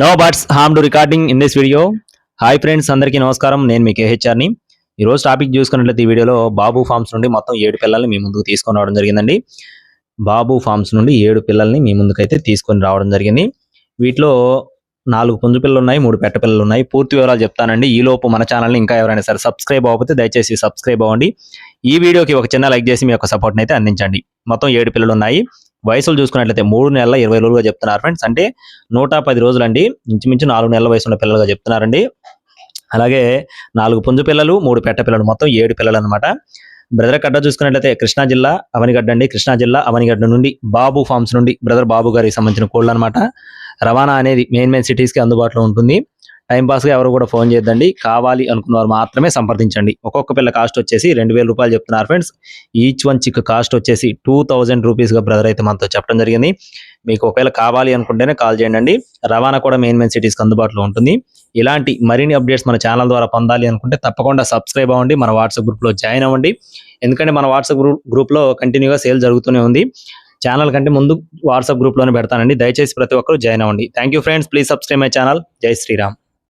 No buts harm to recording in this video. Hi friends, అందరికీ నమస్కారం. నేను మీ కేహెచ్ఆర్ని. ఈరోజు టాపిక్ చూసుకున్నట్లయితే ఈ వీడియోలో బాబు ఫార్మ్స్ నుండి మొత్తం 7 పిల్లల్ని మీ ముందుకు తీసుకొని రావడం జరిగిందండి. బాబు ఫార్మ్స్ నుండి 7 పిల్లల్ని మీ ముందుకైతే తీసుకొని రావడం జరిగింది. వీటిలో 4 పుంజు పిల్లలు ఉన్నాయి, 3 పెట్ట పిల్లలు ఉన్నాయి. పూర్తి వివరాలు చెప్తానండి. ఈ లోపు మన ఛానల్ని ఇంకా ఎవరైనా సరే సబ్స్క్రైబ్ అవ్వకపోతే దయచేసి సబ్స్క్రైబ్ అవ్వండి. ఈ వీడియోకి ఒక చిన్న లైక్ చేసి మీ యొక్క సపోర్ట్ని అయితే అందించండి. మొత్తం 7 పిల్లలు ఉన్నాయి. వయసులు చూసుకున్నట్లయితే 3 నెలల 20 రోజులుగా చెప్తున్నారు ఫ్రెండ్స్. అంటే 110 రోజులండి. ఇంచుమించు 4 నెలల వయసు ఉన్న పిల్లలుగా చెప్తున్నారండి. అలాగే 4 పుంజు పిల్లలు, 3 పెట్ట పిల్లలు, మొత్తం 7 పిల్లలు అనమాట. బ్రదర్ గడ్డ చూసుకున్నట్లయితే కృష్ణా జిల్లా అవనిగడ్డ అండి. కృష్ణా జిల్లా అవనిగడ్డ నుండి బాబు ఫార్మ్స్ నుండి బ్రదర్ బాబు గారికి సంబంధించిన కోళ్ళు అనమాట. రవాణా అనేది మెయిన్ సిటీస్కి అందుబాటులో ఉంటుంది. టైంపాస్గా ఎవరు కూడా ఫోన్ చేయొద్దండి. కావాలి అనుకున్న వారు మాత్రమే సంప్రదించండి. ఒక్కొక్క పిల్ల కాస్ట్ వచ్చేసి 2000 రూపాయలు చెప్తున్నారు friends. Each one chick cost వచ్చేసి 2000 రూపీస్గా బ్రదర్ అయితే మనతో చెప్పడం జరిగింది. మీకు ఒకవేళ కావాలి అనుకుంటేనే కాల్ చేయండి. రవాణా కూడా మెయిన్ సిటీస్కి అందుబాటులో ఉంటుంది. ఇలాంటి మరిన్ని అప్డేట్స్ మన ఛానల్ ద్వారా పొందాలి అనుకుంటే తప్పకుండా సబ్స్క్రైబ్ అవ్వండి. మన వాట్సాప్ గ్రూప్లో జాయిన్ అవ్వండి. ఎందుకంటే మన వాట్సాప్ గ్రూప్లో కంటిన్యూగా సేల్ జరుగుతూనే ఉంది. ఛానల్ కంటే ముందు వాట్సాప్ గ్రూప్లోనే పెడతానండి. దయచేసి ప్రతి ఒక్కరు జాయిన్ అవ్వండి. Thank you friends. Please subscribe my channel. జై శ్రీరామ్.